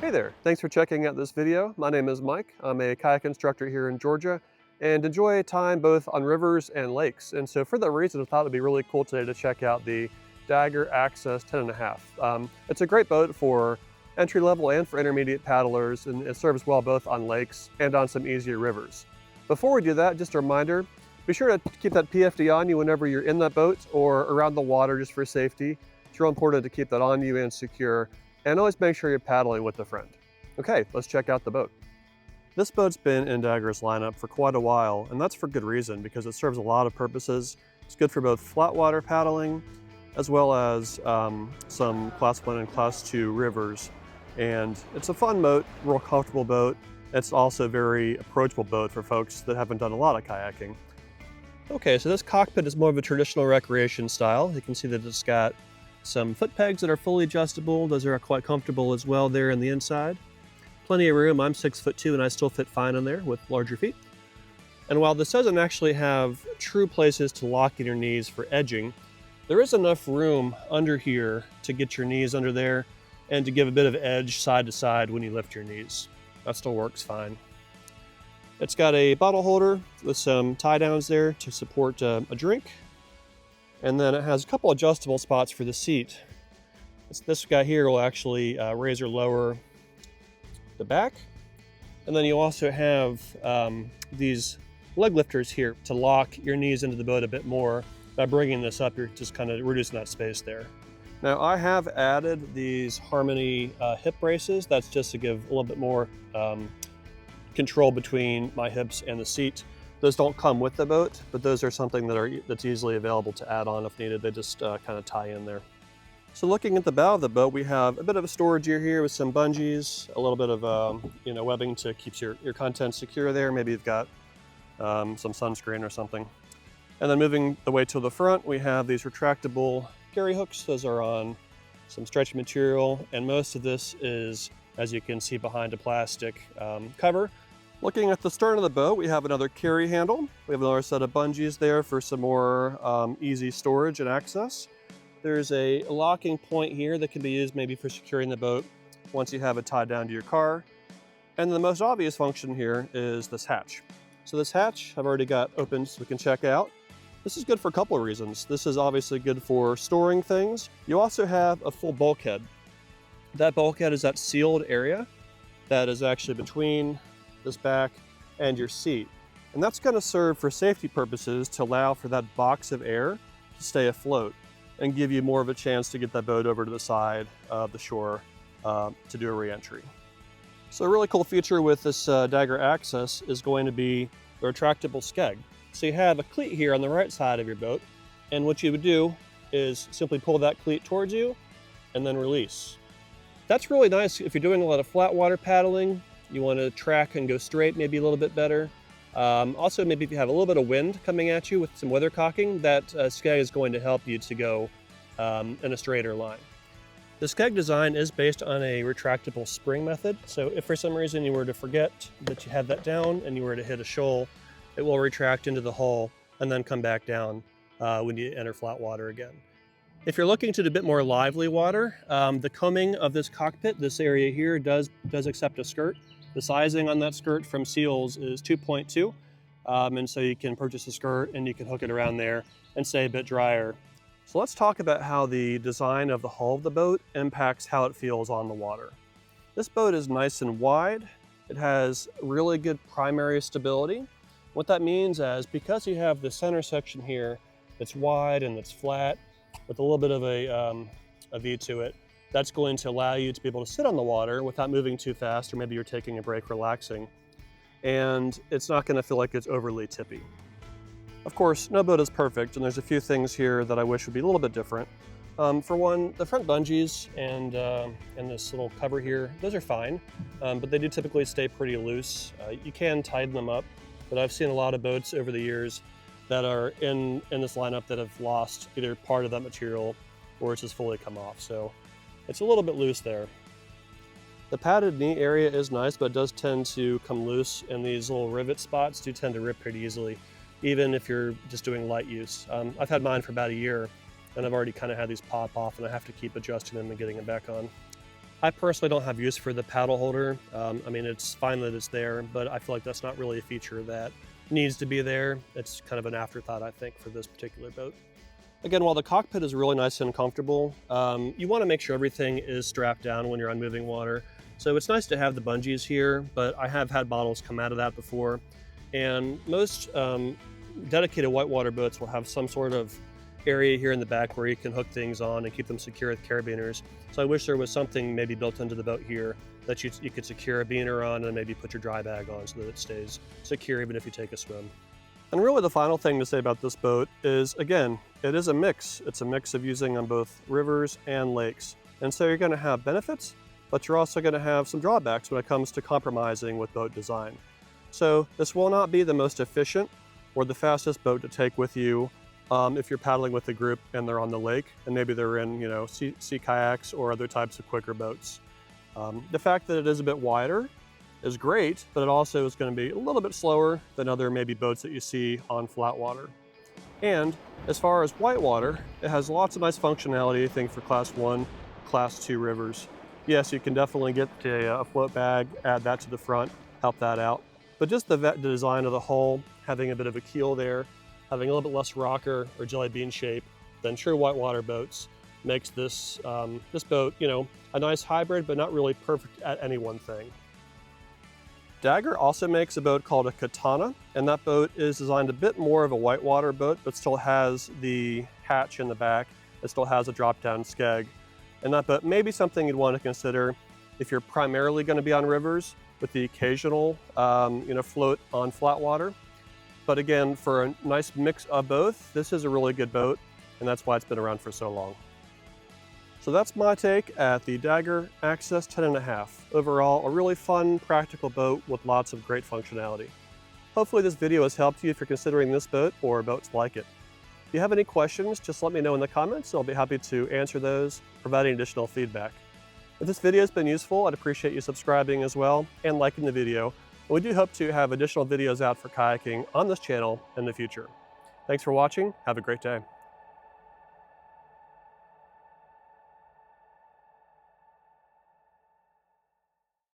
Hey there, thanks for checking out this video. My name is Mike. I'm a kayak instructor here in Georgia and enjoy time both on rivers and lakes. And so for that reason, I thought it'd be really cool today to check out the Dagger Axis 10.5. It's a great boat for entry level and for intermediate paddlers, and it serves well both on lakes and on some easier rivers. Before we do that, just a reminder, be sure to keep that PFD on you whenever you're in that boat or around the water just for safety. It's real important to keep that on you and secure. And always make sure you're paddling with a friend. Okay, let's check out the boat. This boat's been in Dagger's lineup for quite a while, and that's for good reason because it serves a lot of purposes. It's good for both flat water paddling as well as some Class 1 and Class 2 rivers. And it's a fun boat, real comfortable boat. It's also a very approachable boat for folks that haven't done a lot of kayaking. Okay, so this cockpit is more of a traditional recreation style. You can see that it's got some foot pegs that are fully adjustable. Those are quite comfortable as well there in the inside. Plenty of room. I'm 6'2" and I still fit fine in there with larger feet. And while this doesn't actually have true places to lock in your knees for edging, there is enough room under here to get your knees under there and to give a bit of edge side to side when you lift your knees. That still works fine. It's got a bottle holder with some tie downs there to support a drink. And then it has a couple adjustable spots for the seat. This guy here will actually raise or lower the back. And then you also have these leg lifters here to lock your knees into the boat a bit more. By bringing this up, you're just kind of reducing that space there. Now I have added these Harmony hip braces. That's just to give a little bit more control between my hips and the seat. Those don't come with the boat, but those are something that's easily available to add on if needed. They just kind of tie in there. So looking at the bow of the boat, we have a bit of a storage area here with some bungees, a little bit of webbing to keep your contents secure there. Maybe you've got some sunscreen or something. And then moving the way to the front, we have these retractable carry hooks. Those are on some stretchy material, and most of this is, as you can see, behind a plastic cover. Looking at the stern of the boat, we have another carry handle. We have another set of bungees there for some more easy storage and access. There's a locking point here that can be used maybe for securing the boat once you have it tied down to your car. And the most obvious function here is this hatch. So this hatch I've already got open so we can check out. This is good for a couple of reasons. This is obviously good for storing things. You also have a full bulkhead. That bulkhead is that sealed area that is actually between this back and your seat. And that's going to serve for safety purposes to allow for that box of air to stay afloat and give you more of a chance to get that boat over to the side of the shore to do a re-entry. So a really cool feature with this Dagger Axis is going to be the retractable Skeg. So you have a cleat here on the right side of your boat, and what you would do is simply pull that cleat towards you and then release. That's really nice if you're doing a lot of flat water paddling. You want to track and go straight maybe a little bit better. Also, maybe if you have a little bit of wind coming at you with some weathercocking, that Skeg is going to help you to go in a straighter line. The Skeg design is based on a retractable spring method. So if for some reason you were to forget that you had that down and you were to hit a shoal, it will retract into the hull and then come back down when you enter flat water again. If you're looking to do a bit more lively water, the combing of this cockpit, this area here, does accept a skirt. The sizing on that skirt from Seals is 2.2, and so you can purchase a skirt and you can hook it around there and stay a bit drier. So let's talk about how the design of the hull of the boat impacts how it feels on the water. This boat is nice and wide. It has really good primary stability. What that means is because you have the center section here that's wide and that's flat with a little bit of a V to it, that's going to allow you to be able to sit on the water without moving too fast, or maybe you're taking a break relaxing, and it's not going to feel like it's overly tippy. Of course, no boat is perfect, and there's a few things here that I wish would be a little bit different. For one, the front bungees and this little cover here, those are fine, but they do typically stay pretty loose. You can tighten them up, but I've seen a lot of boats over the years that are in this lineup that have lost either part of that material or it's just fully come off. So it's a little bit loose there. The padded knee area is nice, but it does tend to come loose, and these little rivet spots do tend to rip pretty easily, even if you're just doing light use. I've had mine for about a year, and I've already kind of had these pop off, and I have to keep adjusting them and getting them back on. I personally don't have use for the paddle holder. I mean, it's fine that it's there, but I feel like that's not really a feature that needs to be there. It's kind of an afterthought, I think, for this particular boat. Again, while the cockpit is really nice and comfortable, you want to make sure everything is strapped down when you're on moving water. So it's nice to have the bungees here, but I have had models come out of that before. And most dedicated whitewater boats will have some sort of area here in the back where you can hook things on and keep them secure with carabiners. So I wish there was something maybe built into the boat here that you could secure a beaner on and maybe put your dry bag on so that it stays secure even if you take a swim. And really the final thing to say about this boat is, again, it is a mix. It's a mix of using on both rivers and lakes. And so you're going to have benefits, but you're also going to have some drawbacks when it comes to compromising with boat design. So this will not be the most efficient or the fastest boat to take with you if you're paddling with a group and they're on the lake and maybe they're in, sea kayaks or other types of quicker boats. The fact that it is a bit wider is great, but it also is going to be a little bit slower than other maybe boats that you see on flat water. And as far as whitewater, it has lots of nice functionality, I think, for class 1, class 2 rivers. Yes, you can definitely get a float bag, add that to the front, help that out. But just the design of the hull, having a bit of a keel there, having a little bit less rocker or jelly bean shape than true whitewater boats makes this, this boat, a nice hybrid, but not really perfect at any one thing. Dagger also makes a boat called a Katana, and that boat is designed a bit more of a whitewater boat, but still has the hatch in the back. It still has a drop-down skeg. And that boat may be something you'd want to consider if you're primarily going to be on rivers with the occasional, float on flat water. But again, for a nice mix of both, this is a really good boat, and that's why it's been around for so long. So that's my take at the Dagger Axis 10.5. Overall, a really fun, practical boat with lots of great functionality. Hopefully this video has helped you if you're considering this boat or boats like it. If you have any questions, just let me know in the comments, and I'll be happy to answer those, providing additional feedback. If this video has been useful, I'd appreciate you subscribing as well and liking the video. And we do hope to have additional videos out for kayaking on this channel in the future. Thanks for watching. Have a great day.